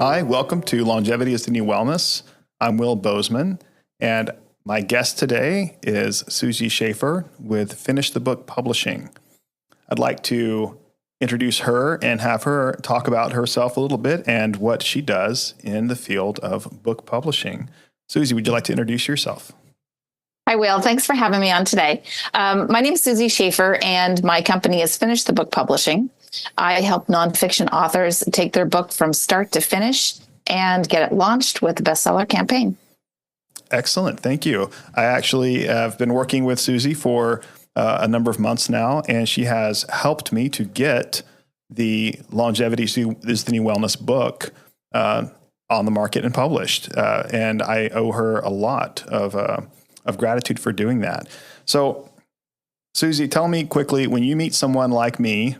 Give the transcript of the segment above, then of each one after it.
Hi, welcome to Longevity is the New Wellness. I'm Will Bozeman, and my guest today is Susie Schaefer with Finish the Book Publishing. I'd like to introduce her and have her talk about herself a little bit and what she does in the field of book publishing. Susie, would you like to introduce yourself? Hi, Will. Thanks for having me on today. My name is Susie Schaefer, and my company is Finish the Book Publishing. I help nonfiction authors take their book from start to finish and get it launched with the bestseller campaign. Excellent. Thank you. I actually have been working with Susie for a number of months now, and she has helped me to get the Longevity is the New Wellness book on the market and published. And I owe her a lot of gratitude for doing that. So, Susie, tell me quickly, when you meet someone like me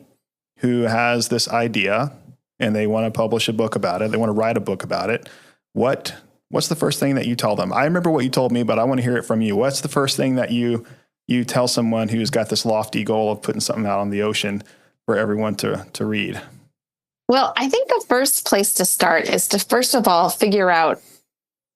who has this idea and they want to publish a book about it, they want to write a book about it, what's the first thing that you tell them? I remember what you told me, but I want to hear it from you. What's the first thing that you tell someone who's got this lofty goal of putting something out on the ocean for everyone to read? Well, I think the first place to start is to, first of all, figure out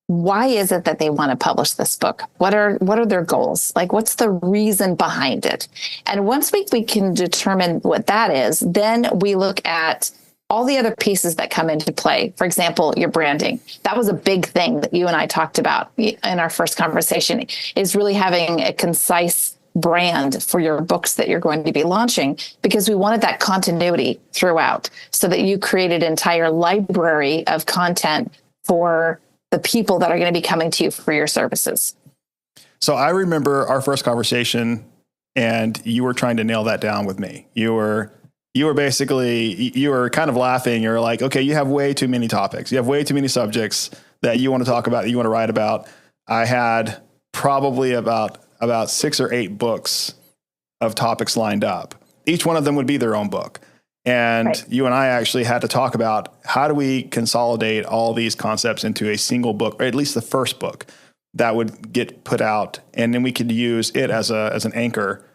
why is it that they want to publish this book? What are their goals? Like, what's the reason behind it? And once we can determine what that is, then we look at all the other pieces that come into play. For example, your branding. That was a big thing that you and I talked about in our first conversation, is really having a concise brand for your books that you're going to be launching, because we wanted that continuity throughout so that you created an entire library of content for the people that are going to be coming to you for your services. So I remember our first conversation, and you were trying to nail that down with me. You were kind of laughing. You're like, okay, you have way too many topics. You have way too many subjects that you want to talk about, that you want to write about. I had probably about 6 or 8 books of topics lined up. Each one of them would be their own book. And right. You and I actually had to talk about how do we consolidate all these concepts into a single book, or at least the first book that would get put out. And then we could use it as an anchor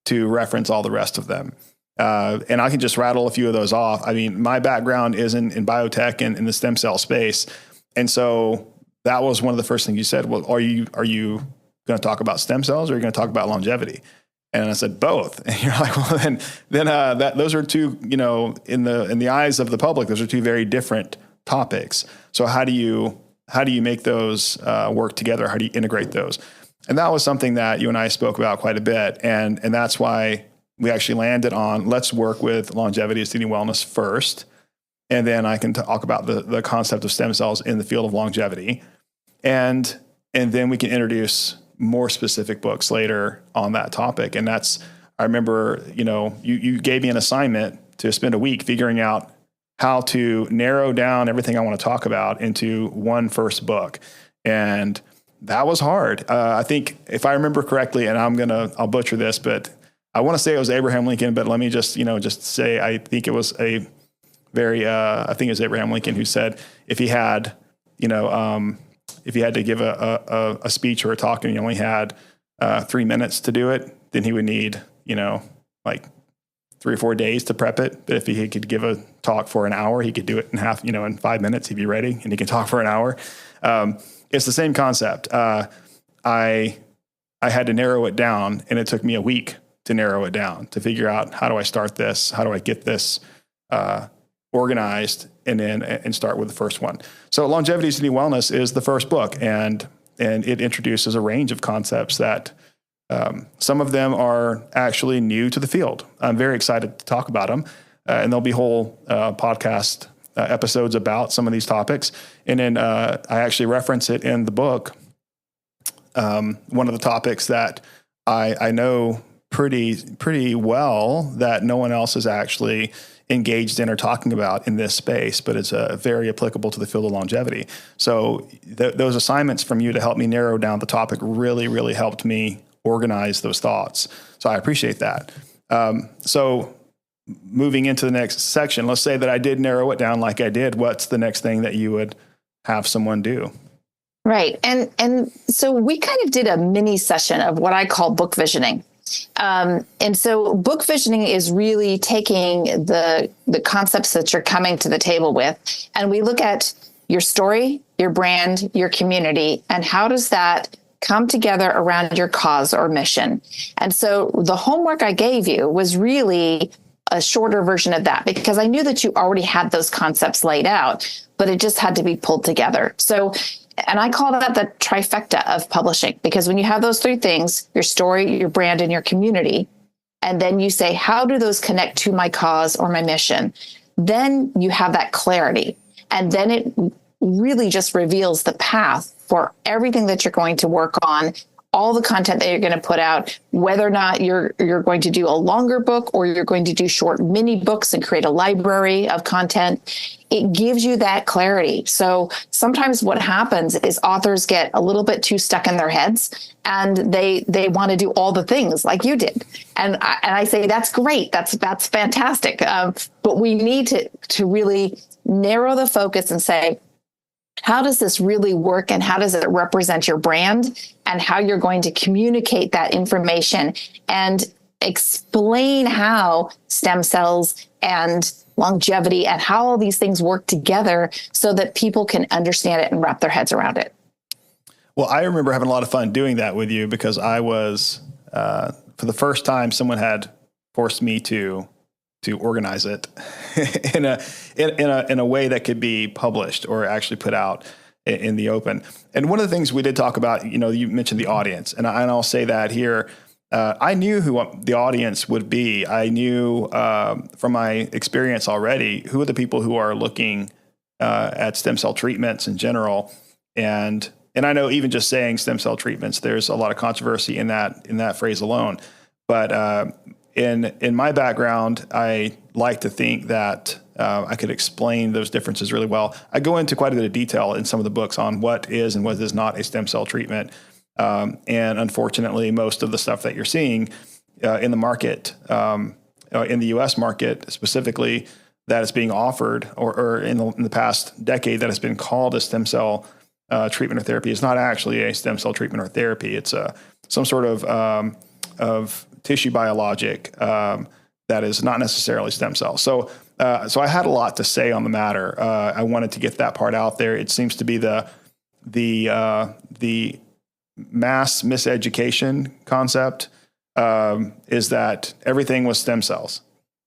to reference all the rest of them. And I can just rattle a few of those off. I mean, my background is in biotech and in the stem cell space. And so that was one of the first things you said. Well, are you going to talk about stem cells, or are you going to talk about longevity? And I said, both. And you're like, well, then those are two, in the eyes of the public, those are two very different topics. So how do you make those work together? How do you integrate those? And that was something that you and I spoke about quite a bit. And that's why we actually landed on, let's work with Longevity is the New Wellness first. And then I can talk about the concept of stem cells in the field of longevity. And then we can introduce more specific books later on that topic. And I remember, you gave me an assignment to spend a week figuring out how to narrow down everything I want to talk about into one first book. And that was hard. I think if I remember correctly, and I'll butcher this, but I want to say it was Abraham Lincoln, but let me just say, I think it was I think it was Abraham Lincoln who said, if he had to give a speech or a talk and he only had 3 minutes to do it, then he would need, like 3 or 4 days to prep it. But if he could give a talk for an hour, he could do it in 5 minutes, he'd be ready and he can talk for an hour. It's the same concept. I had to narrow it down, and it took me a week to narrow it down, to figure out, how do I start this? How do I get this organized, and start with the first one. So Longevity is the New Wellness is the first book, and it introduces a range of concepts that some of them are actually new to the field. I'm very excited to talk about them, and there'll be whole podcast episodes about some of these topics. And then I actually reference it in the book. One of the topics that I know pretty well that no one else is actually engaged in or talking about in this space, but it's very applicable to the field of longevity. So those assignments from you to help me narrow down the topic really, really helped me organize those thoughts. So I appreciate that. So moving into the next section, let's say that I did narrow it down like I did. What's the next thing that you would have someone do? Right. And so we kind of did a mini session of what I call book visioning. And so book visioning is really taking the concepts that you're coming to the table with, and we look at your story, your brand, your community, and how does that come together around your cause or mission. And so the homework I gave you was really a shorter version of that, because I knew that you already had those concepts laid out, but it just had to be pulled together. So, and I call that the trifecta of publishing, because when you have those three things, your story, your brand, and your community, and then you say, how do those connect to my cause or my mission? Then you have that clarity. And then it really just reveals the path for everything that you're going to work on, all the content that you're going to put out, whether or not you're going to do a longer book or you're going to do short mini books and create a library of content. It gives you that clarity. So sometimes what happens is authors get a little bit too stuck in their heads, and they want to do all the things like you did. And I say, that's great. That's fantastic. But we need to really narrow the focus and say, how does this really work, and how does it represent your brand, and how you're going to communicate that information and explain how stem cells and longevity and how all these things work together so that people can understand it and wrap their heads around it. Well, I remember having a lot of fun doing that with you, because I was, for the first time, someone had forced me to organize it in a way that could be published or actually put out in the open. And one of the things we did talk about, you mentioned the audience, and I'll say that here. I knew who the audience would be. I knew from my experience already who are the people who are looking at stem cell treatments in general, and I know even just saying stem cell treatments, there's a lot of controversy in that phrase alone, but. In my background, I like to think that I could explain those differences really well. I go into quite a bit of detail in some of the books on what is and what is not a stem cell treatment. And unfortunately, most of the stuff that you're seeing in the market, in the U.S. market specifically, that is being offered or in the past decade that has been called a stem cell treatment or therapy is not actually a stem cell treatment or therapy. It's some sort of tissue biologic that is not necessarily stem cells. So I had a lot to say on the matter. I wanted to get that part out there. It seems to be the mass miseducation concept is that everything was stem cells,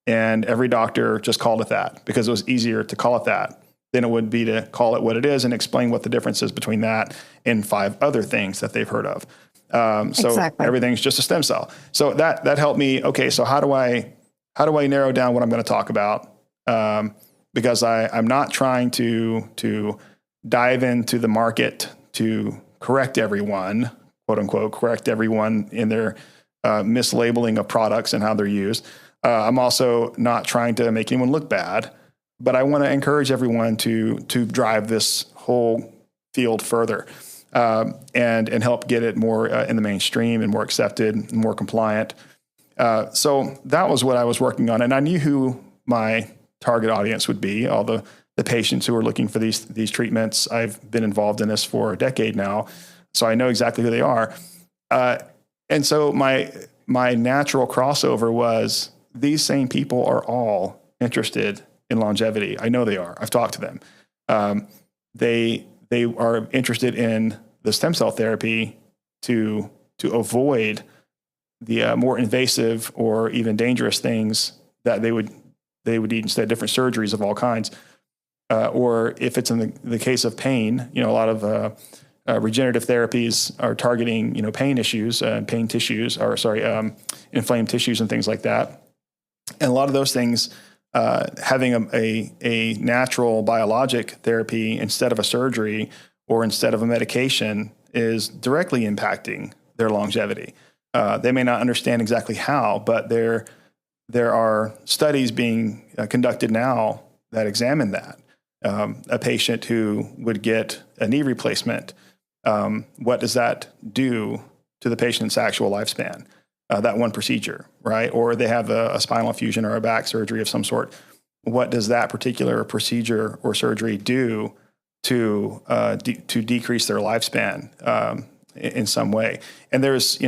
and every doctor just called it that because it was easier to call it that than it would be to call it what it is and explain what the difference is between that and 5 other things that they've heard of. So exactly. Everything's just a stem cell. So that helped me. Okay. So how do I narrow down what I'm going to talk about? Because I'm not trying to dive into the market to correct everyone, quote unquote, correct everyone in their mislabeling of products and how they're used. I'm also not trying to make anyone look bad, but I want to encourage everyone to drive this whole field further. And help get it more in the mainstream and more accepted, and more compliant. So that was what I was working on, and I knew who my target audience would be. All the patients who are looking for these treatments. I've been involved in this for a decade now, so I know exactly who they are. And so my natural crossover was these same people are all interested in longevity. I know they are. I've talked to them. They are interested in the stem cell therapy to avoid the more invasive or even dangerous things that they would need instead, different surgeries of all kinds. Or if it's in the case of pain, a lot of regenerative therapies are targeting pain issues, inflamed tissues and things like that. And a lot of those things. Having a natural biologic therapy instead of a surgery or instead of a medication is directly impacting their longevity. They may not understand exactly how, but there are studies being conducted now that examine that. A patient who would get a knee replacement, what does that do to the patient's actual lifespan? That one procedure, right? Or they have a spinal fusion or a back surgery of some sort. What does that particular procedure or surgery do to decrease their lifespan in some way? And there's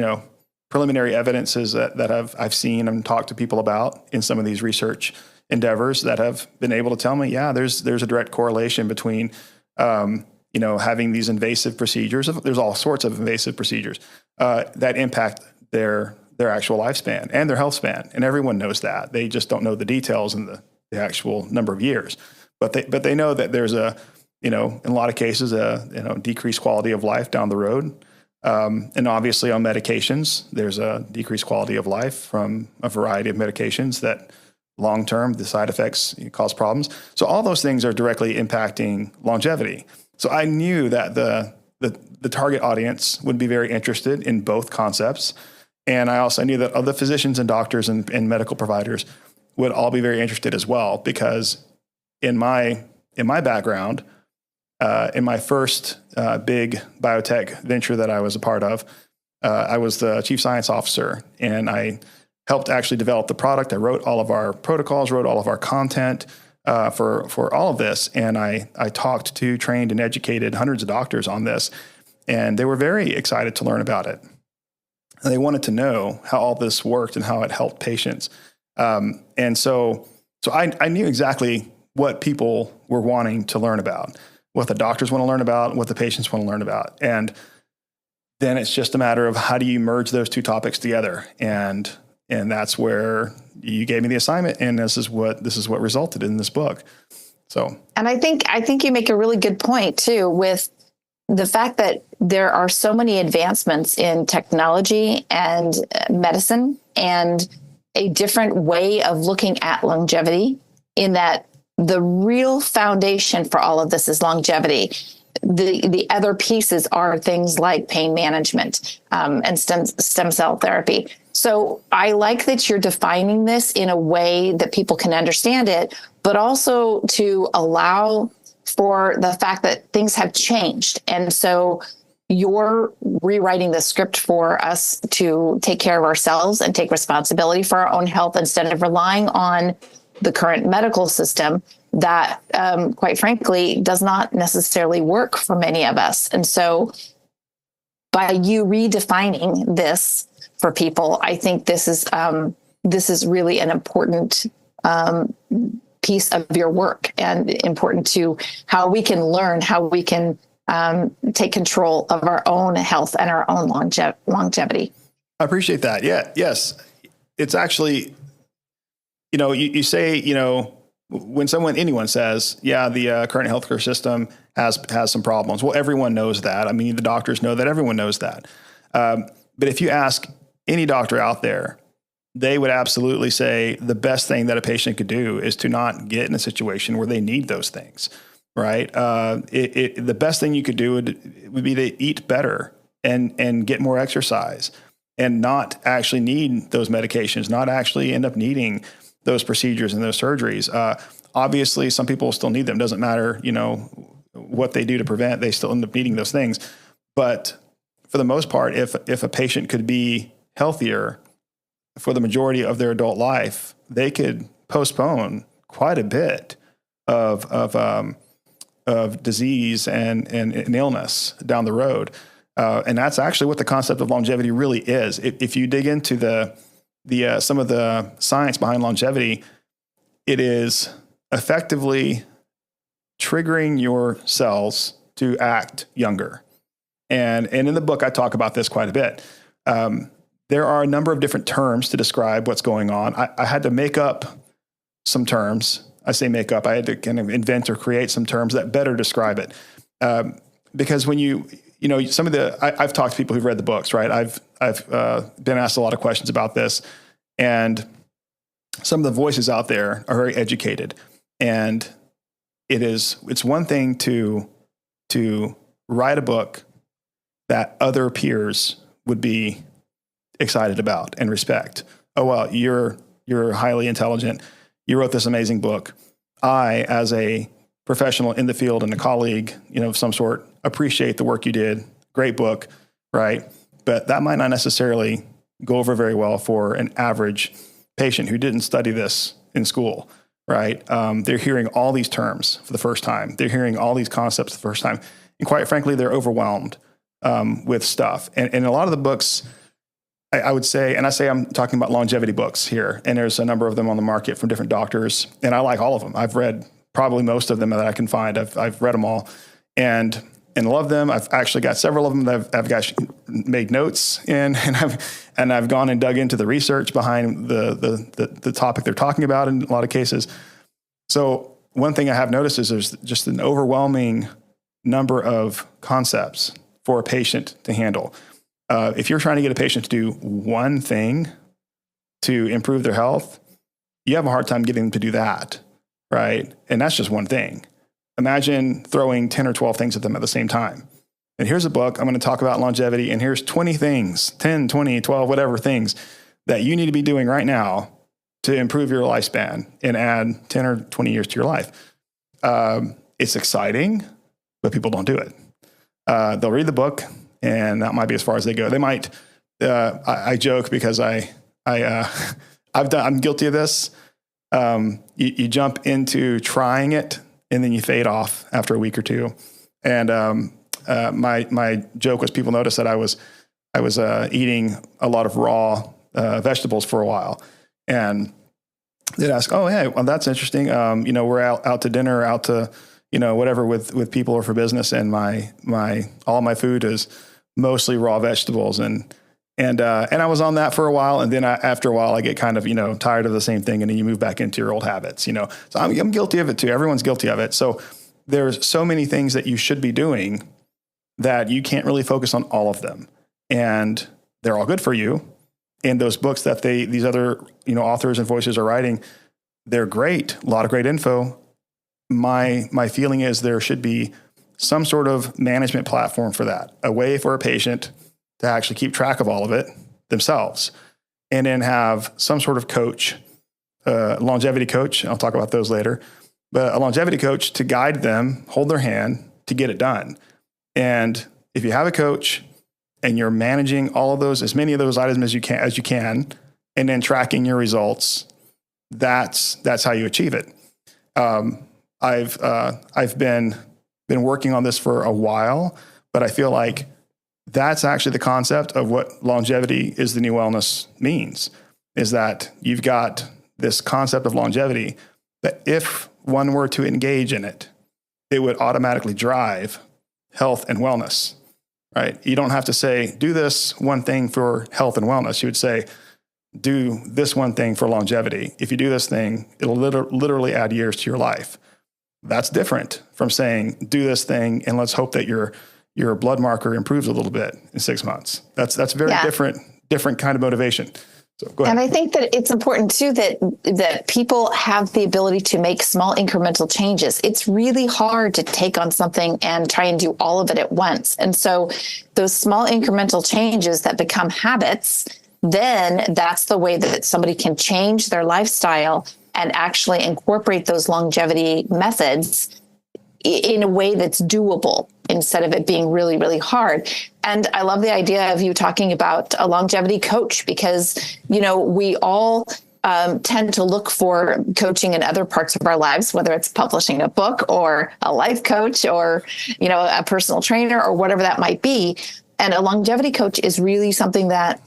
preliminary evidences that I've seen and talked to people about in some of these research endeavors that have been able to tell me, yeah, there's a direct correlation between, having these invasive procedures. There's all sorts of invasive procedures that impact their actual lifespan and their health span, and everyone knows that. They just don't know the details and the actual number of years, but they know that there's in a lot of cases, decreased quality of life down the road. And obviously on medications, there's a decreased quality of life from a variety of medications that long-term, the side effects cause problems. So all those things are directly impacting longevity. So I knew that the target audience would be very interested in both concepts. And I also knew that other physicians and doctors and medical providers would all be very interested as well, because in my background, in my first big biotech venture that I was a part of, I was the chief science officer, and I helped actually develop the product. I wrote all of our protocols, wrote all of our content for all of this, and I talked to, trained, and educated hundreds of doctors on this, and they were very excited to learn about it. And they wanted to know how all this worked and how it helped patients. And so I knew exactly what people were wanting to learn about, what the doctors want to learn about, what the patients want to learn about. And then it's just a matter of how do you merge those two topics together. And that's where you gave me the assignment, and this is what resulted in this book. So, and I think you make a really good point too, with the fact that there are so many advancements in technology and medicine, and a different way of looking at longevity, in that the real foundation for all of this is longevity. The other pieces are things like pain management and stem cell therapy. So I like that you're defining this in a way that people can understand it, but also to allow for the fact that things have changed. And so you're rewriting the script for us to take care of ourselves and take responsibility for our own health, instead of relying on the current medical system that, quite frankly, does not necessarily work for many of us. And so by you redefining this for people, I think this is really an important piece of your work, and important to how we can learn, how we can take control of our own health and our own longevity. I appreciate that. Yeah. Yes. It's actually, you say, when anyone says, yeah, the current healthcare system has some problems. Well, everyone knows that. I mean, the doctors know that, everyone knows that. But if you ask any doctor out there, they would absolutely say the best thing that a patient could do is to not get in a situation where they need those things, right? The best thing you could do would be to eat better and get more exercise, and not actually need those medications, not actually end up needing those procedures and those surgeries. Obviously, some people still need them. Doesn't matter, what they do to prevent, they still end up needing those things. But for the most part, if a patient could be healthier for the majority of their adult life, they could postpone quite a bit of disease and illness down the road. And that's actually what the concept of longevity really is. If you dig into some of the science behind longevity, it is effectively triggering your cells to act younger. And in the book, I talk about this quite a bit. There are a number of different terms to describe what's going on. I had to make up some terms. I say make up. I had to kind of invent or create some terms that better describe it. Because when I've talked to people who've read the books, right? I've been asked a lot of questions about this, and some of the voices out there are very educated. And it's one thing to write a book that other peers would be excited about and respect. Oh, well, you're highly intelligent. You wrote this amazing book. I, as a professional in the field and a colleague, of some sort, appreciate the work you did. Great book, right? But that might not necessarily go over very well for an average patient who didn't study this in school, right? They're hearing all these terms for the first time. They're hearing all these concepts for the first time. And quite frankly, they're overwhelmed with stuff. And a lot of the books, I would say, and I say I'm talking about longevity books here, and there's a number of them on the market from different doctors, and I like all of them. I've read probably most of them that I can find. I've read them all, and love them. I've actually got several of them that I've got made notes in, and I've gone and dug into the research behind the topic they're talking about in a lot of cases. So one thing I have noticed is there's just an overwhelming number of concepts for a patient to handle. If you're trying to get a patient to do one thing to improve their health, you have a hard time getting them to do that, right? And that's just one thing. Imagine throwing 10 or 12 things at them at the same time. And here's a book, I'm going to talk about longevity, and here's 20 things, 10, 20, 12, whatever things that you need to be doing right now to improve your lifespan and add 10 or 20 years to your life. It's exciting, but people don't do it. They'll read the book, and that might be as far as they go. They might. I joke because I'm guilty of this. You jump into trying it, and then you fade off after a week or two. And my joke was, people noticed that I was eating a lot of raw vegetables for a while, and they'd ask, "Oh, yeah, well, that's interesting. We're out to dinner, or out to whatever with people or for business, and all my food is mostly raw vegetables, and I was on that for a while, and then after a while I get kind of tired of the same thing, and then you move back into your old habits. So I'm guilty of it too. Everyone's guilty of it. So there's so many things that you should be doing that you can't really focus on all of them, and they're all good for you. And those books that these other authors and voices are writing, they're great. A lot of great info. My feeling is there should be some sort of management platform for that, a way for a patient to actually keep track of all of it themselves, and then have some sort of coach, longevity coach. I'll talk about those later, but a longevity coach to guide them, hold their hand to get it done. And if you have a coach and you're managing all of those, as many of those items as you can, and then tracking your results, that's how you achieve it. I've been working on this for a while, but I feel like that's actually the concept of what longevity is the new wellness means, is that you've got this concept of longevity that if one were to engage in it, it would automatically drive health and wellness, right? You don't have to say, do this one thing for health and wellness. You would say, do this one thing for longevity. If you do this thing, it'll literally add years to your life. That's different from saying, do this thing and let's hope that your blood marker improves a little bit in 6 months. That's very different kind of motivation. So go ahead. And I think that it's important too that people have the ability to make small incremental changes. It's really hard to take on something and try and do all of it at once. And so those small incremental changes that become habits, then that's the way that somebody can change their lifestyle and actually incorporate those longevity methods in a way that's doable instead of it being really, really hard. And I love the idea of you talking about a longevity coach, because, we all tend to look for coaching in other parts of our lives, whether it's publishing a book or a life coach or, a personal trainer or whatever that might be. And a longevity coach is really something that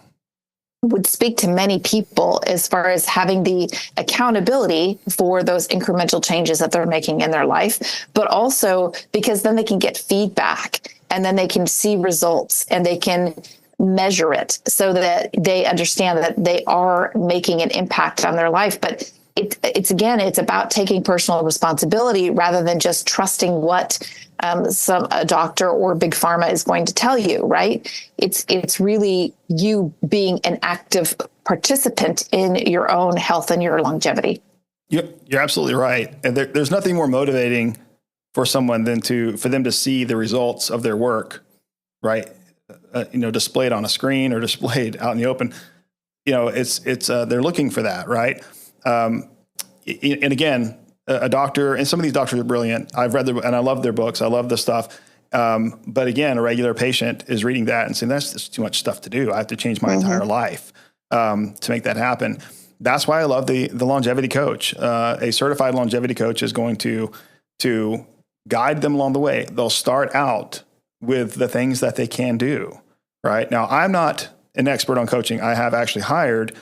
would speak to many people as far as having the accountability for those incremental changes that they're making in their life, but also because then they can get feedback and then they can see results and they can measure it so that they understand that they are making an impact on their life. But it's about taking personal responsibility rather than just trusting what a doctor or big pharma is going to tell you, right? It's really you being an active participant in your own health and your longevity. You're absolutely right. And there's nothing more motivating for someone than for them to see the results of their work, right? Displayed on a screen or displayed out in the open. They're looking for that, right? And again, a doctor, and some of these doctors are brilliant. I've read and I love their books. I love the stuff. But again, a regular patient is reading that and saying, that's just too much stuff to do. I have to change my entire life to make that happen. That's why I love the longevity coach. A certified longevity coach is going to guide them along the way. They'll start out with the things that they can do. Right now, I'm not an expert on coaching. I have actually hired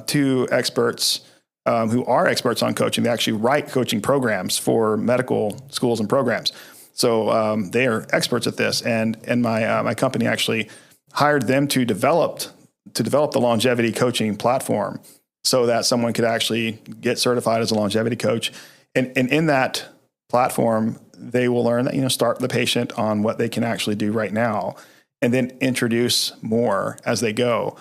two experts who are experts on coaching. They actually write coaching programs for medical schools and programs. So they are experts at this. And my company actually hired them to develop the longevity coaching platform so that someone could actually get certified as a longevity coach. And in that platform, they will learn that, start the patient on what they can actually do right now and then introduce more as they go.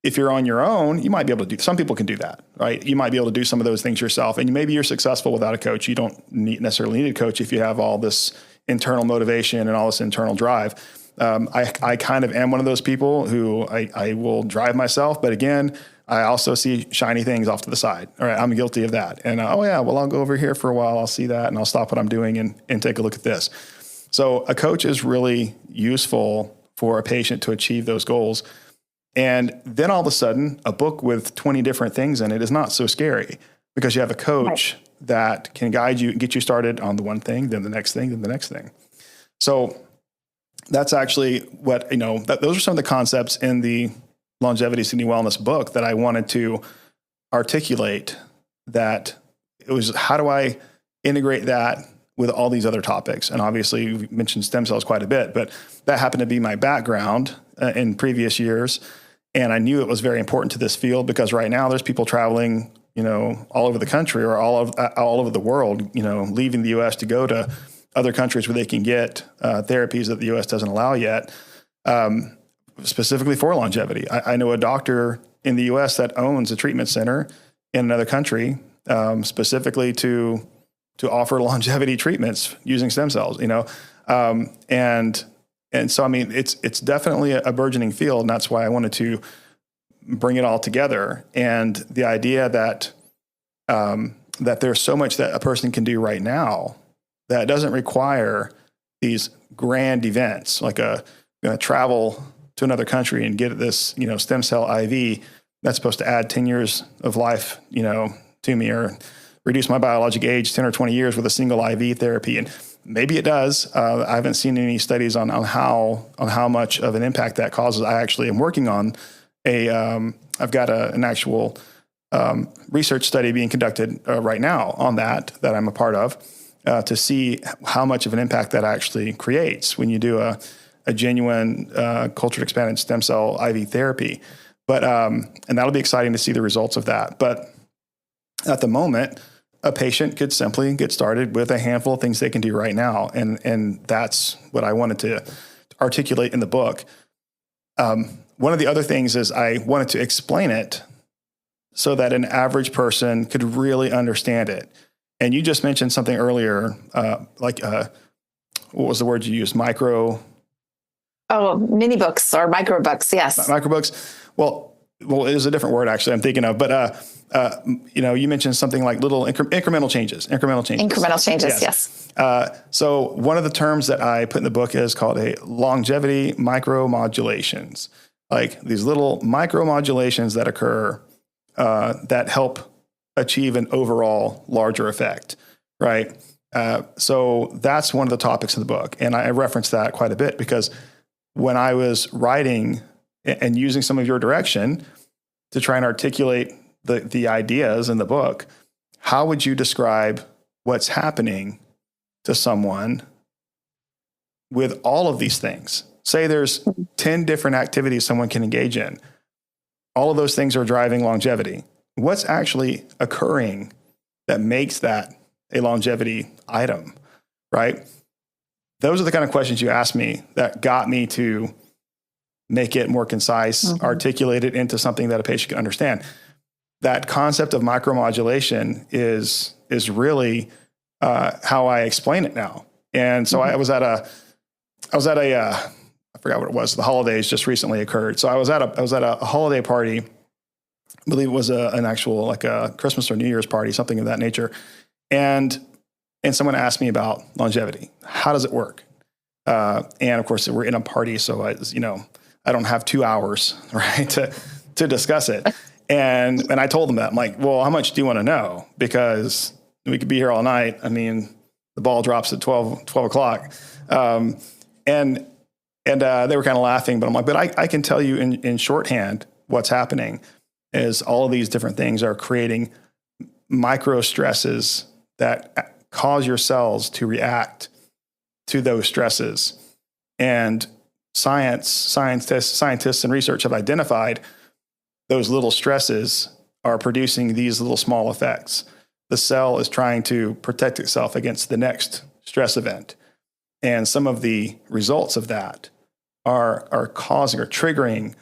If you're on your own, you might be able to some people can do that, right? You might be able to do some of those things yourself, and maybe you're successful without a coach. You don't necessarily need a coach if you have all this internal motivation and all this internal drive. I kind of am one of those people who I will drive myself, but again, I also see shiny things off to the side. All right, I'm guilty of that. And I'll go over here for a while. I'll see that, and I'll stop what I'm doing and take a look at this. So a coach is really useful for a patient to achieve those goals. And then all of a sudden, a book with 20 different things in it is not so scary because you have a coach that can guide you and get you started on the one thing, then the next thing, then the next thing. So that's actually what, those are some of the concepts in the Longevity Sydney Wellness book that I wanted to articulate, that it was, how do I integrate that with all these other topics? And obviously we mentioned stem cells quite a bit, but that happened to be my background in previous years. And I knew it was very important to this field because right now there's people traveling, all over the country or all over the world, leaving the U.S. to go to other countries where they can get therapies that the U.S. doesn't allow yet, specifically for longevity. I know a doctor in the U.S. that owns a treatment center in another country, specifically to offer longevity treatments using stem cells, And so, it's definitely a burgeoning field, and that's why I wanted to bring it all together. And the idea that there's so much that a person can do right now that doesn't require these grand events, like travel to another country and get this, stem cell IV that's supposed to add 10 years of life, to me, or reduce my biologic age 10 or 20 years with a single IV therapy. And maybe it does. I haven't seen any studies on how much of an impact that causes. I actually am working on I've got an actual research study being conducted right now on that I'm a part of to see how much of an impact that actually creates when you do a genuine cultured expanded stem cell IV therapy. But and that'll be exciting to see the results of that. But at the moment, a patient could simply get started with a handful of things they can do right now. And that's what I wanted to articulate in the book. One of the other things is I wanted to explain it so that an average person could really understand it. And you just mentioned something earlier, what was the word you used? Mini books or micro books. Yes. Micro books. Well, it is a different word actually I'm thinking of, but you mentioned something like little incremental changes. Yes. So one of the terms that I put in the book is called a longevity micromodulations, like these little micromodulations that occur that help achieve an overall larger effect, right? So that's one of the topics in the book. And I reference that quite a bit because when I was writing and using some of your direction to try and articulate the ideas in the book, how would you describe what's happening to someone with all of these things? Say there's 10 different activities someone can engage in. All of those things are driving longevity. What's actually occurring that makes that a longevity item, right? Those are the kind of questions you asked me that got me to make it more concise, articulate it into something that a patient can understand. That concept of micromodulation is really how I explain it now. And so I was at a I forgot what it was. The holidays just recently occurred. So I was at a holiday party. I believe it was an actual like a Christmas or New Year's party, something of that nature. And someone asked me about longevity. How does it work? And of course we're in a party, so I don't have 2 hours, right, to discuss it. And I told them that. I'm like, well, how much do you want to know? Because we could be here all night. I mean, the ball drops at 12 o'clock. And And they were kind of laughing, but I'm like, but I can tell you in shorthand what's happening is all of these different things are creating micro stresses that cause your cells to react to those stresses. And scientists and research have identified those little stresses are producing these little small effects. The cell is trying to protect itself against the next stress event. And some of the results of that are causing or triggering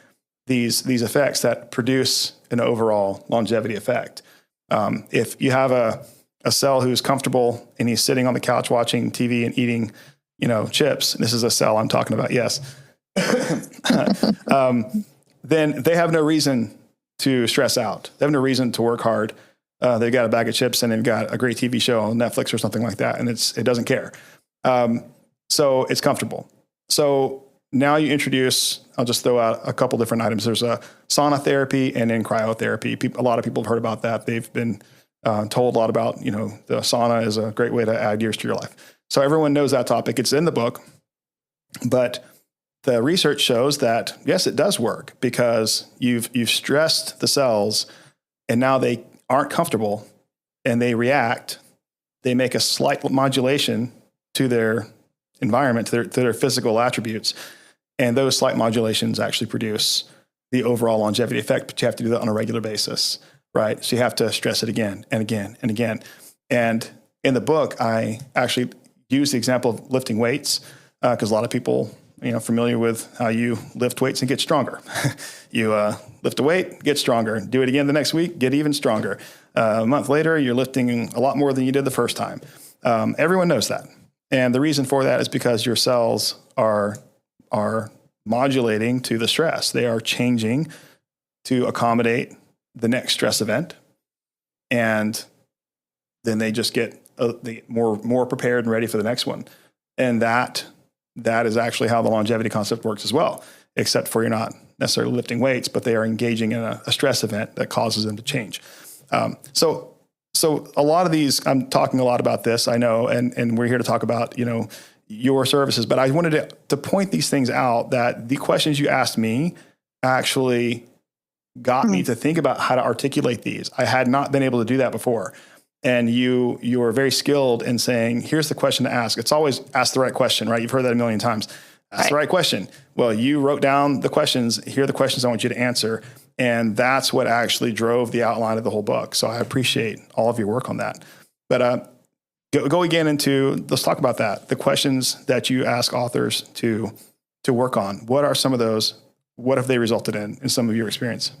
these effects that produce an overall longevity effect. If you have a cell who's comfortable and he's sitting on the couch watching TV and eating, chips, and this is a cell I'm talking about, yes, then they have no reason to stress out. They have no reason to work hard. They've got a bag of chips and they've got a great TV show on Netflix or something like that, and it doesn't care. So it's comfortable. So now you introduce, I'll just throw out a couple different items. There's a sauna therapy and then cryotherapy. A lot of people have heard about that. They've been told a lot about, the sauna is a great way to add years to your life. So everyone knows that topic. It's in the book, but the research shows that, yes, it does work because you've stressed the cells and now they aren't comfortable and they react. They make a slight modulation to their environment, to their physical attributes. And those slight modulations actually produce the overall longevity effect, but you have to do that on a regular basis, right? So you have to stress it again and again and again. And in the book, I actually use the example of lifting weights because a lot of people, familiar with how you lift weights and get stronger. You lift a weight, get stronger. Do it again the next week, get even stronger. A month later, you're lifting a lot more than you did the first time. Everyone knows that. And the reason for that is because your cells are modulating to the stress. They are changing to accommodate the next stress event. And then they just get more prepared and ready for the next one. And that is actually how the longevity concept works as well, except for you're not necessarily lifting weights, but they are engaging in a stress event that causes them to change. So a lot of these, I'm talking a lot about this, I know, and we're here to talk about, your services, but I wanted to point these things out that the questions you asked me actually got me to think about how to articulate these. I had not been able to do that before. And you are very skilled in saying, here's the question to ask. It's always ask the right question, right? You've heard that a million times. Ask the right question. Well, you wrote down the questions. Here are the questions I want you to answer. And that's what actually drove the outline of the whole book. So I appreciate all of your work on that. But go again into, let's talk about that. The questions that you ask authors to work on. What are some of those? What have they resulted in some of your experience?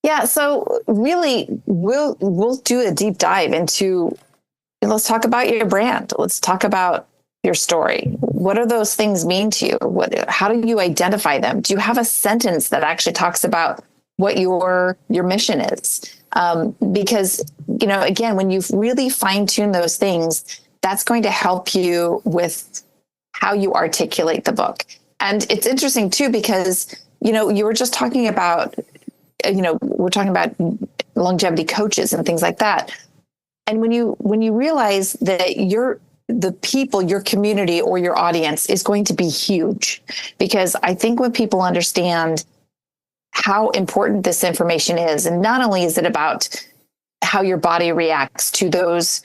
Yeah. So really, we'll do a deep dive into, let's talk about your brand. Let's talk about your story. What do those things mean to you? How do you identify them? Do you have a sentence that actually talks about what your mission is? Because, again, when you've really fine-tuned those things, that's going to help you with how you articulate the book. And it's interesting too, because, you were just talking about, we're talking about longevity coaches and things like that. And when you realize that the people, your community or your audience is going to be huge, because I think when people understand how important this information is, and not only is it about how your body reacts to those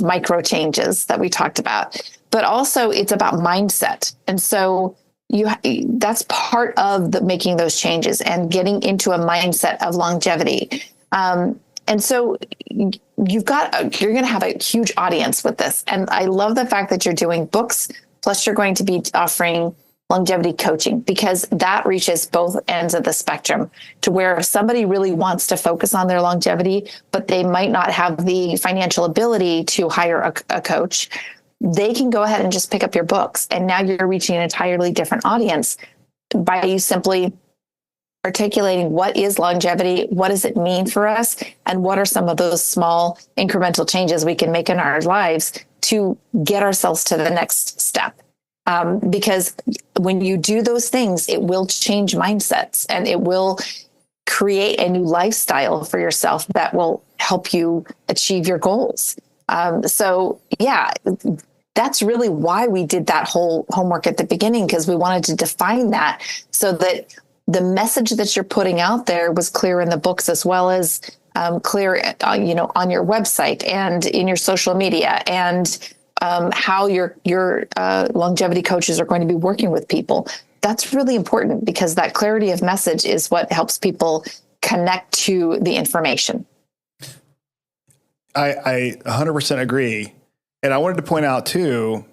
micro changes that we talked about, but also it's about mindset. And so that's part of making those changes and getting into a mindset of longevity. And so you're going to have a huge audience with this. And I love the fact that you're doing books, plus you're going to be offering longevity coaching, because that reaches both ends of the spectrum, to where if somebody really wants to focus on their longevity, but they might not have the financial ability to hire a coach, they can go ahead and just pick up your books. And now you're reaching an entirely different audience by you simply articulating what is longevity, what does it mean for us, and what are some of those small incremental changes we can make in our lives to get ourselves to the next step. Because when you do those things, it will change mindsets and it will create a new lifestyle for yourself that will help you achieve your goals. So yeah, that's really why we did that whole homework at the beginning, because we wanted to define that so that the message that you're putting out there was clear in the books, as well as clear, on your website and in your social media, and how your longevity coaches are going to be working with people. That's really important, because that clarity of message is what helps people connect to the information. I 100% agree. And I wanted to point out too,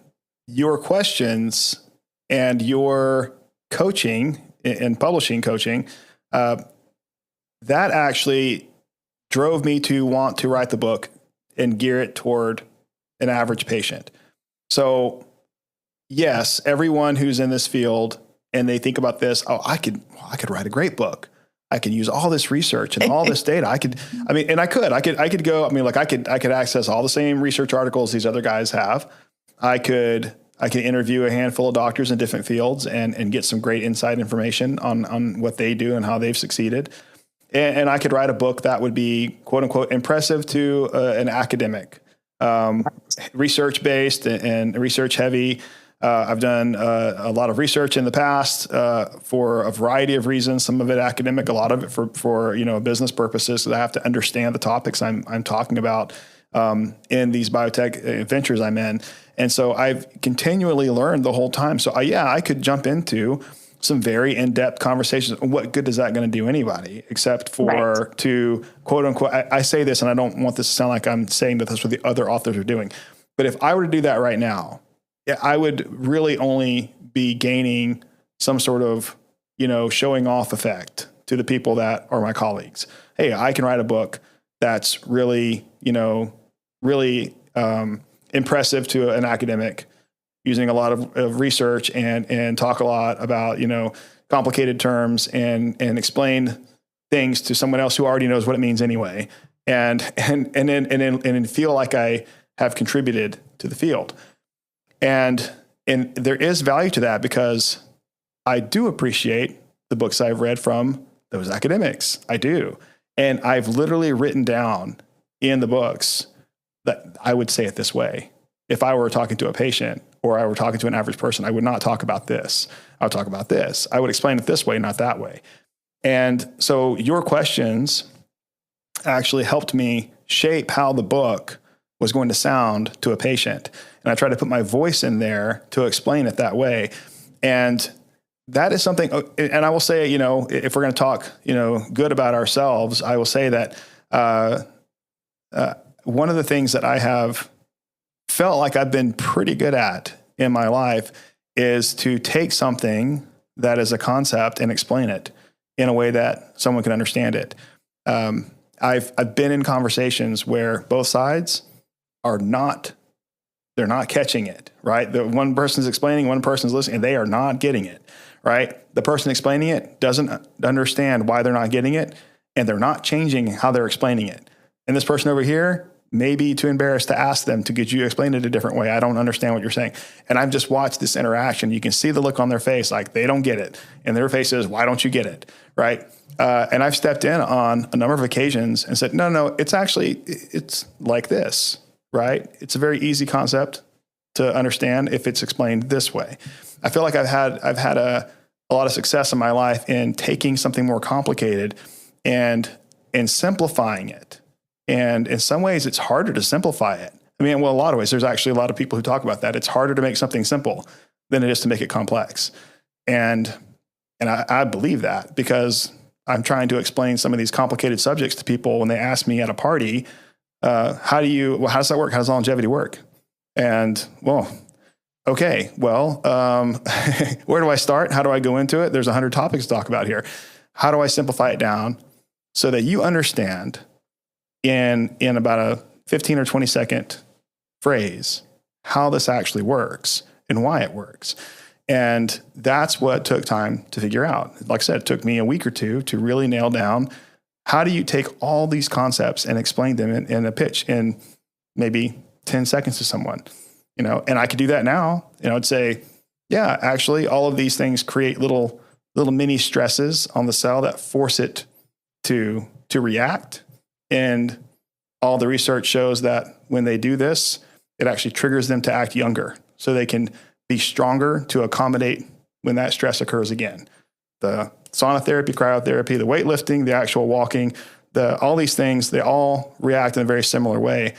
your questions and your coaching and publishing coaching, that actually drove me to want to write the book and gear it toward an average patient. So yes, everyone who's in this field and they think about this, I could write a great book. I can use all this research and all this data. I could access all the same research articles these other guys have. I could interview a handful of doctors in different fields and get some great inside information on what they do and how they've succeeded. And I could write a book that would be, quote unquote, impressive to an academic, research based and research heavy. I've done a lot of research in the past for a variety of reasons. Some of it academic, a lot of it for business purposes. So I have to understand the topics I'm talking about in these biotech ventures I'm in. And so I've continually learned the whole time. So I could jump into some very in-depth conversations. What good is that going to do anybody except for to quote unquote, I say this, and I don't want this to sound like I'm saying that that's what the other authors are doing. But if I were to do that right now, I would really only be gaining some sort of, showing off effect to the people that are my colleagues. Hey, I can write a book that's really, really impressive to an academic, using a lot of research and talk a lot about, complicated terms and explain things to someone else who already knows what it means anyway. And then feel like I have contributed to the field. And there is value to that, because I do appreciate the books I've read from those academics. I do. And I've literally written down in the books that I would say it this way. If I were talking to a patient or I were talking to an average person, I would not talk about this. I would talk about this. I would explain it this way, not that way. And so your questions actually helped me shape how the book was going to sound to a patient. And I tried to put my voice in there to explain it that way. And that is something, and I will say, if we're going to talk, good about ourselves, I will say that one of the things that I have felt like I've been pretty good at in my life is to take something that is a concept and explain it in a way that someone can understand it. I've been in conversations where both sides they're not catching it, right? The one person's explaining, one person's listening, and they are not getting it, right? The person explaining it doesn't understand why they're not getting it, and they're not changing how they're explaining it. And this person over here may be too embarrassed to ask them to get you to explain it a different way. I don't understand what you're saying. And I've just watched this interaction. You can see the look on their face, like they don't get it. And their face is, why don't you get it, right? And I've stepped in on a number of occasions and said, no, it's like this. Right? It's a very easy concept to understand if it's explained this way. I feel like I've had a lot of success in my life in taking something more complicated and simplifying it. And in some ways, it's harder to simplify it. I mean, well, a lot of ways, there's actually a lot of people who talk about that. It's harder to make something simple than it is to make it complex. And I believe that, because I'm trying to explain some of these complicated subjects to people when they ask me at a party, how does that work? How does longevity work? And okay, where do I start? How do I go into it? There's 100 topics to talk about here. How do I simplify it down so that you understand in about a 15 or 20 second phrase how this actually works and why it works? And that's what took time to figure out. Like I said, it took me a week or two to really nail down, how do you take all these concepts and explain them in a pitch in maybe 10 seconds to someone, and I could do that now. I'd say, yeah, actually all of these things create little mini stresses on the cell that force it to react. And all the research shows that when they do this, it actually triggers them to act younger so they can be stronger to accommodate when that stress occurs again. The sauna therapy, cryotherapy, the weightlifting, the actual walking, all these things, they all react in a very similar way.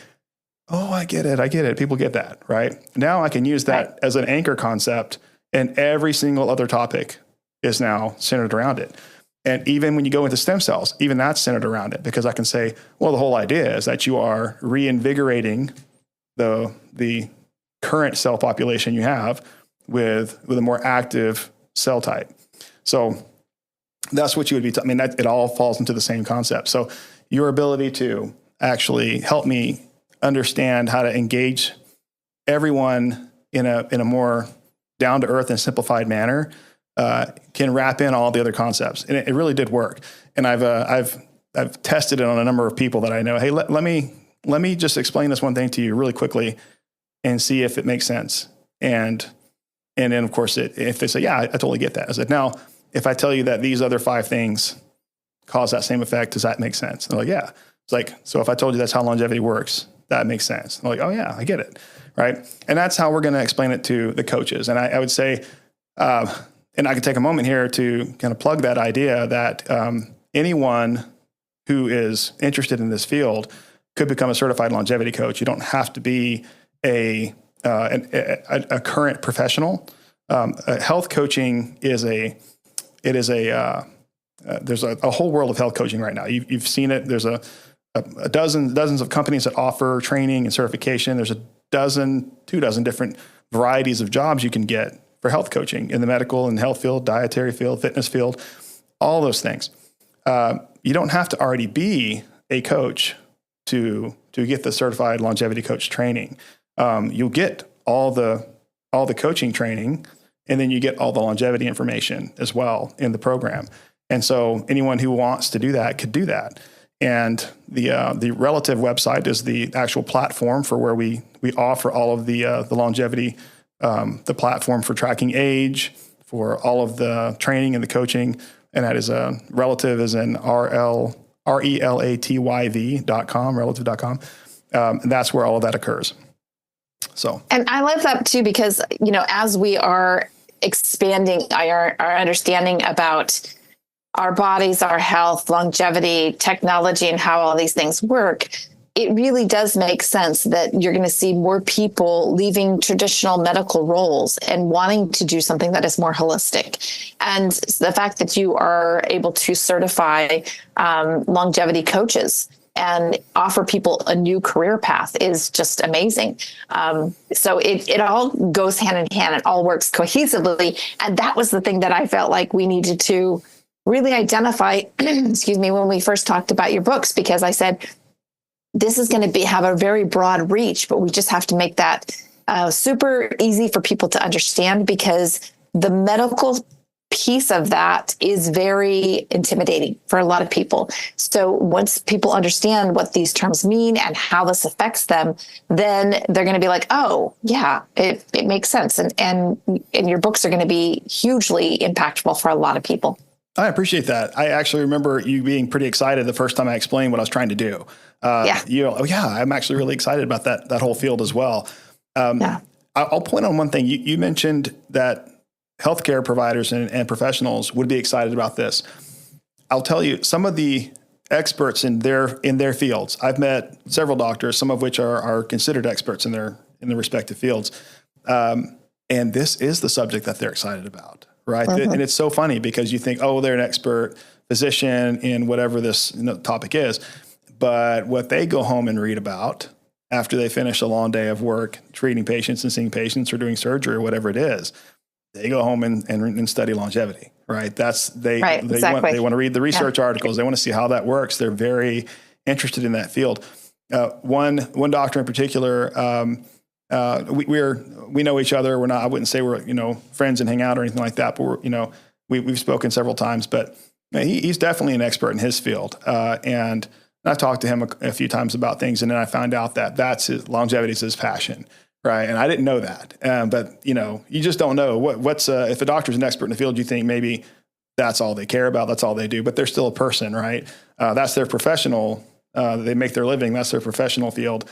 Oh, I get it. People get that, right? Now I can use that as an anchor concept, and every single other topic is now centered around it. And even when you go into stem cells, even that's centered around it, because I can say, well, the whole idea is that you are reinvigorating the current cell population you have with a more active cell type. So that's what you would be. It all falls into the same concept. So your ability to actually help me understand how to engage everyone in a more down to earth and simplified manner can wrap in all the other concepts, and it really did work. And I've tested it on a number of people that I know. Hey, let me just explain this one thing to you really quickly and see if it makes sense. And then of course if they say, yeah, I totally get that. I said, now if I tell you that these other 5 things cause that same effect, does that make sense? And they're like, yeah. It's like, so if I told you that's how longevity works, that makes sense. I'm like, oh yeah, I get it. Right. And that's how we're going to explain it to the coaches. And I would say, and I could take a moment here to kind of plug that idea that anyone who is interested in this field could become a certified longevity coach. You don't have to be a current professional. Health coaching is there's a whole world of health coaching right now. You've seen it. There's dozens of companies that offer training and certification. There's 24 different varieties of jobs you can get for health coaching in the medical and health field, dietary field, fitness field, all those things. You don't have to already be a coach to get the certified longevity coach training. You'll get all the coaching training, and then you get all the longevity information as well in the program. And so anyone who wants to do that could do that. And the Relative website is the actual platform for where we offer all of the longevity, the platform for tracking age, for all of the training and the coaching. And that is Relative is in RELATYV.com, relative.com. And that's where all of that occurs. So, and I love that too, because, as we are expanding our understanding about our bodies, our health, longevity, technology, and how all these things work, it really does make sense that you're going to see more people leaving traditional medical roles and wanting to do something that is more holistic. And the fact that you are able to certify longevity coaches and offer people a new career path is just amazing. So it all goes hand in hand. It all works cohesively. And that was the thing that I felt like we needed to really identify, when we first talked about your books, because I said, this is going to have a very broad reach, but we just have to make that super easy for people to understand, because the medical piece of that is very intimidating for a lot of people. So once people understand what these terms mean and how this affects them, then they're going to be like, oh yeah, it makes sense. And your books are going to be hugely impactful for a lot of people. I appreciate that. I actually remember you being pretty excited the first time I explained what I was trying to do. I'm actually really excited about that whole field as well. I'll point on one thing. You mentioned that healthcare providers and professionals would be excited about this. I'll tell you, some of the experts in their fields, I've met several doctors, some of which are considered experts in their respective fields. And this is the subject that they're excited about, right? Mm-hmm. And it's so funny because you think, oh, they're an expert physician in whatever this topic is. But what they go home and read about after they finish a long day of work, treating patients and seeing patients or doing surgery or whatever it is, they go home and study longevity, right? They want to read the research articles. They want to see how that works. They're very interested in that field. One doctor in particular, we know each other. I wouldn't say we're friends and hang out or anything like that, but we've spoken several times. But he's definitely an expert in his field, and I've talked to him a few times about things, and then I found out that longevity is his passion. Right. And I didn't know that. But, you just don't know what's if a doctor's an expert in the field, you think maybe that's all they care about. That's all they do. But they're still a person. Right. That's their professional. They make their living. That's their professional field.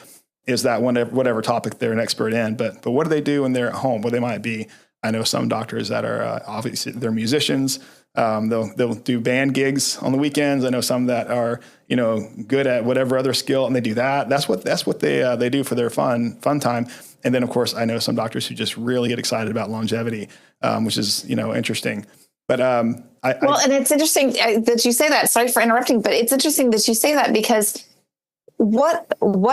is that whatever topic they're an expert in. But what do they do when they're at home? Well, they might be. I know some doctors that are obviously they're musicians. They'll do band gigs on the weekends. I know some that are good at whatever other skill, and they do that. That's what they do for their fun time. And then of course I know some doctors who just really get excited about longevity, which is interesting. But and it's interesting that you say that. Sorry for interrupting, but it's interesting that you say that, because what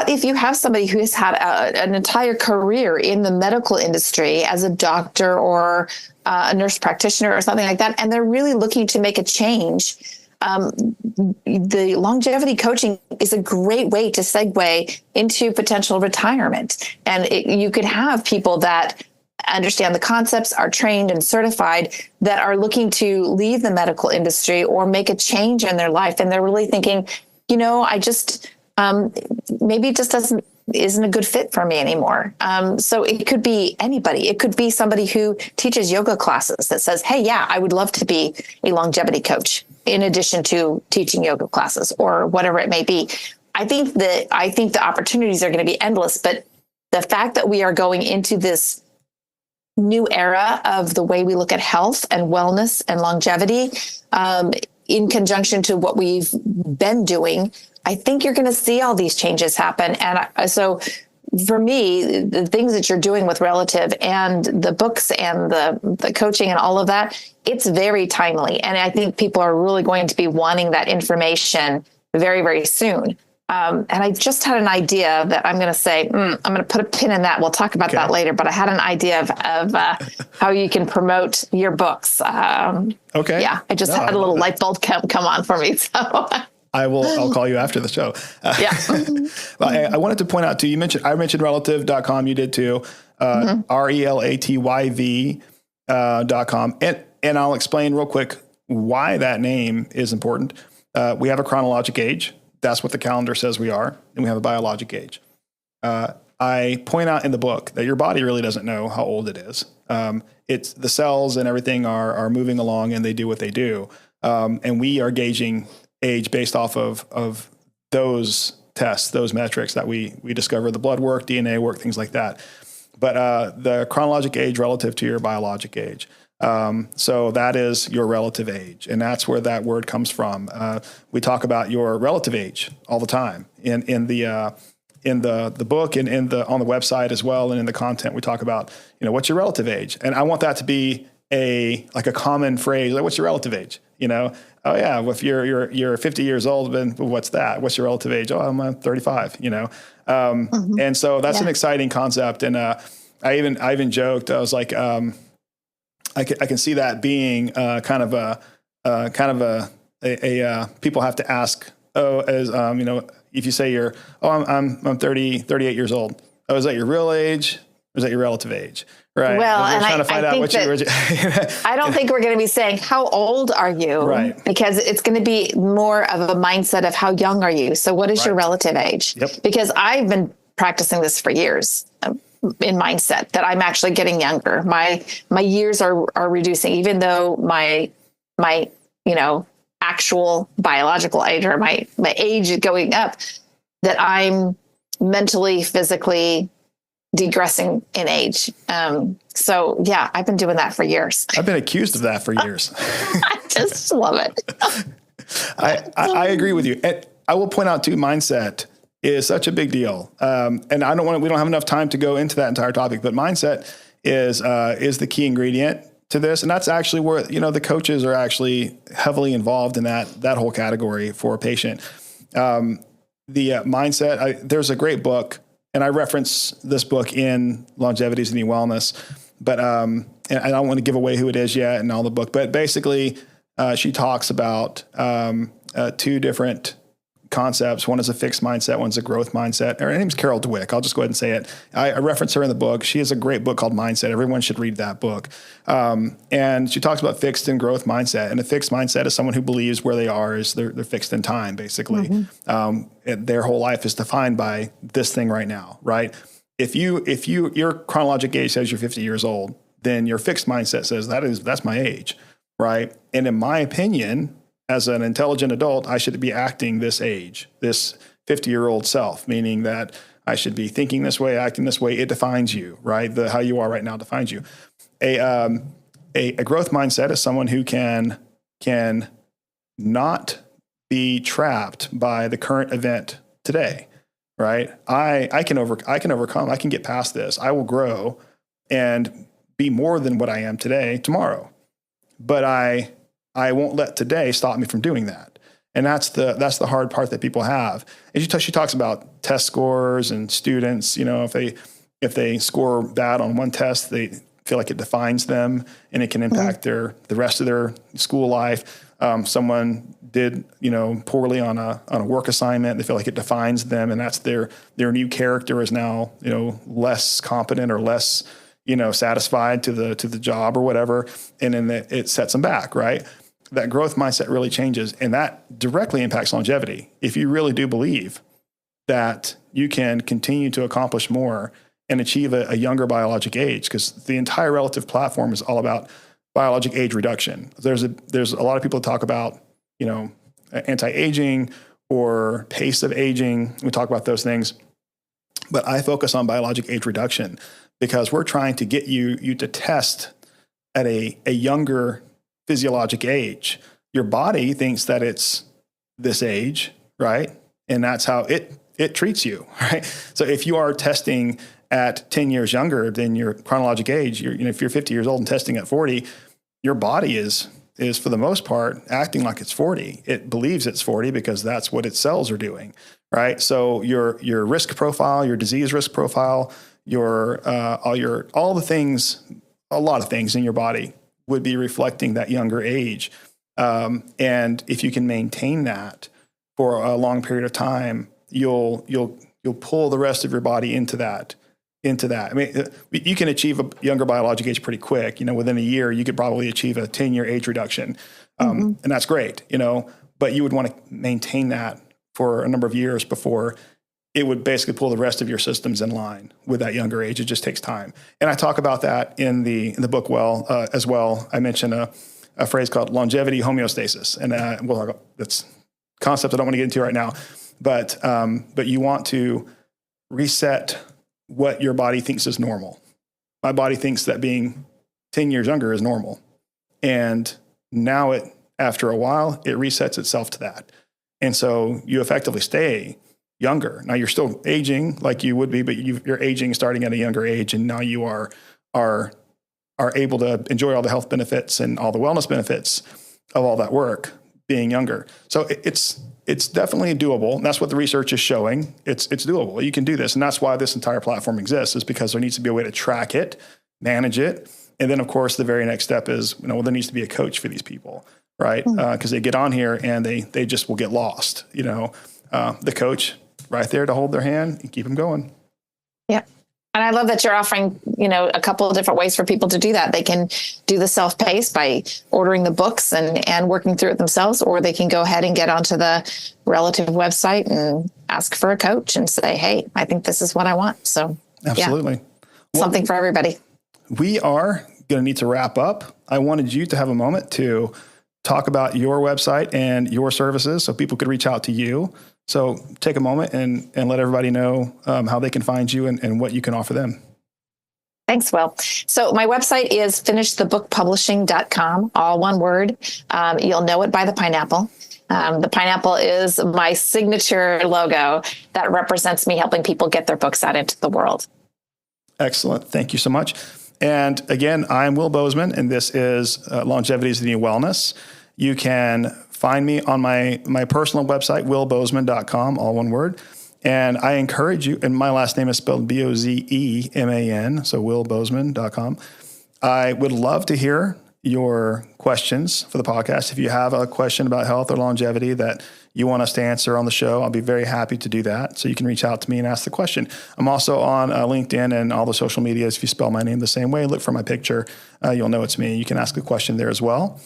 if you have somebody who has had an entire career in the medical industry as a doctor or a nurse practitioner or something like that, and they're really looking to make a change? The longevity coaching is a great way to segue into potential retirement. And you could have people that understand the concepts, are trained and certified, that are looking to leave the medical industry or make a change in their life. And they're really thinking, I just, maybe it just isn't a good fit for me anymore. So it could be anybody. It could be somebody who teaches yoga classes that says, hey, yeah, I would love to be a longevity coach in addition to teaching yoga classes or whatever it may be. I think the opportunities are going to be endless, but the fact that we are going into this new era of the way we look at health and wellness and longevity, in conjunction to what we've been doing, I think you're going to see all these changes happen. And so for me, the things that you're doing with Relative and the books and the coaching and all of that, it's very timely. And I think people are really going to be wanting that information very, very soon. And I just had an idea that I'm going to say, I'm going to put a pin in that. We'll talk about that later. But I had an idea of how you can promote your books. Okay. Yeah, I just had a little light bulb come on for me. So I'll call you after the show. Yeah. Well, I wanted to point out too, I mentioned relative.com. You did too. RELATYV.com. And I'll explain real quick why that name is important. We have a chronologic age. That's what the calendar says we are. And we have a biologic age. I point out in the book that your body really doesn't know how old it is. It's the cells and everything are moving along and they do what they do. And we are gauging age based off of those tests, those metrics that we discover, the blood work, DNA work, things like that. But the chronologic age relative to your biologic age. So that is your relative age. And that's where that word comes from. We talk about your relative age all the time in the book and on the website as well. And in the content, we talk about, what's your relative age? And I want that to be a common phrase. Like, what's your relative age? Oh yeah. Well, if you're 50 years old, then what's that? What's your relative age? Oh, I'm 35, And so that's an exciting concept. And, I even joked, I was like, I can see that being kind of a people have to ask, if you say I'm 38 years old. Oh, is that your real age or is that your relative age? Right. Well, and I don't think we're going to be saying, how old are you? Right. Because it's going to be more of a mindset of how young are you? So what is your relative age? Yep. Because I've been practicing this for years. In mindset that I'm actually getting younger. My years are reducing, even though my actual biological age or my age is going up, that I'm mentally, physically degressing in age. So yeah, I've been doing that for years. I've been accused of that for years. I just love it. I agree with you. And I will point out too, mindset is such a big deal. And we don't have enough time to go into that entire topic, but mindset is the key ingredient to this. And that's actually where, the coaches are actually heavily involved in that whole category for a patient. The mindset, there's a great book, and I reference this book in Longevity is the New Wellness, but, and I don't want to give away who it is yet and all the book, but basically she talks about two different concepts. One is a fixed mindset. One's a growth mindset. Her name's Carol Dweck. I'll just go ahead and say it. I reference her in the book. She has a great book called Mindset. Everyone should read that book. And she talks about fixed and growth mindset. And a fixed mindset is someone who believes where they are is they're fixed in time, basically. Mm-hmm. Their whole life is defined by this thing right now, right? If your chronologic age says you're 50 years old, then your fixed mindset says that's my age, right? And in my opinion, as an intelligent adult, I should be acting this age, this 50-year-old self, meaning that I should be thinking this way, acting this way. It defines you, right? How you are right now defines you. A growth mindset is someone who can not be trapped by the current event today, right? I can overcome. I can get past this. I will grow and be more than what I am today tomorrow. But I won't let today stop me from doing that. And that's the hard part that people have. And she talks about test scores and students. If they score bad on one test, they feel like it defines them and it can impact the rest of their school life. Someone did poorly on a work assignment, they feel like it defines them, and that's their new character is now less competent or less satisfied to the job or whatever, and then it sets them back, right? That growth mindset really changes, and that directly impacts longevity. If you really do believe that you can continue to accomplish more and achieve a younger biologic age, because the entire relative platform is all about biologic age reduction. There's a lot of people that talk about anti-aging or pace of aging. We talk about those things, but I focus on biologic age reduction because we're trying to get you to test at a younger physiologic age. Your body thinks that it's this age, right? And that's how it treats you, right? So if you are testing at 10 years younger than your chronologic age, if you're 50 years old and testing at 40, your body is for the most part acting like it's 40. It believes it's 40 because that's what its cells are doing, right? So your risk profile, your disease risk profile, all the things, a lot of things in your body would be reflecting that younger age. And if you can maintain that for a long period of time, you'll pull the rest of your body into that. I mean, you can achieve a younger biologic age pretty quick. Within a year, you could probably achieve a 10-year age reduction. And that's great, but you would want to maintain that for a number of years before it would basically pull the rest of your systems in line with that younger age. It just takes time. And I talk about that in the book as well. I mention a phrase called longevity homeostasis. And that's a concept I don't want to get into right now. But you want to reset what your body thinks is normal. My body thinks that being 10 years younger is normal. And now after a while, it resets itself to that. And so you effectively stay younger. Now you're still aging like you would be, but you're aging starting at a younger age. And now you are able to enjoy all the health benefits and all the wellness benefits of all that work being younger. So it's definitely doable. And that's what the research is showing. It's doable. You can do this. And that's why this entire platform exists, is because there needs to be a way to track it, manage it. And then of course, the very next step is, there needs to be a coach for these people, right? Because they get on here and they just will get lost. The coach right there to hold their hand and keep them going. Yeah. And I love that you're offering, a couple of different ways for people to do that. They can do the self-paced by ordering the books and working through it themselves, or they can go ahead and get onto the Relative website and ask for a coach and say, hey, I think this is what I want. So absolutely. Something for everybody. We are going to need to wrap up. I wanted you to have a moment to talk about your website and your services so people could reach out to you. So take a moment and let everybody know how they can find you and what you can offer them. Thanks, Will. So my website is finishthebookpublishing.com, all one word. You'll know it by the pineapple. The pineapple is my signature logo that represents me helping people get their books out into the world. Excellent. Thank you so much. And again, I'm Will Bozeman, and this is Longevity is the New Wellness. You can find me on my personal website, willbozeman.com, all one word. And I encourage you, and my last name is spelled Bozeman, so willbozeman.com. I would love to hear your questions for the podcast. If you have a question about health or longevity that you want us to answer on the show, I'll be very happy to do that. So you can reach out to me and ask the question. I'm also on LinkedIn and all the social medias. If you spell my name the same way, look for my picture, you'll know it's me. You can ask a question there as well.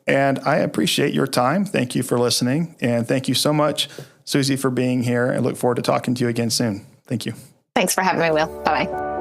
And I appreciate your time. Thank you for listening. And thank you so much, Susie, for being here. I look forward to talking to you again soon. Thank you. Thanks for having me, Will. Bye-bye.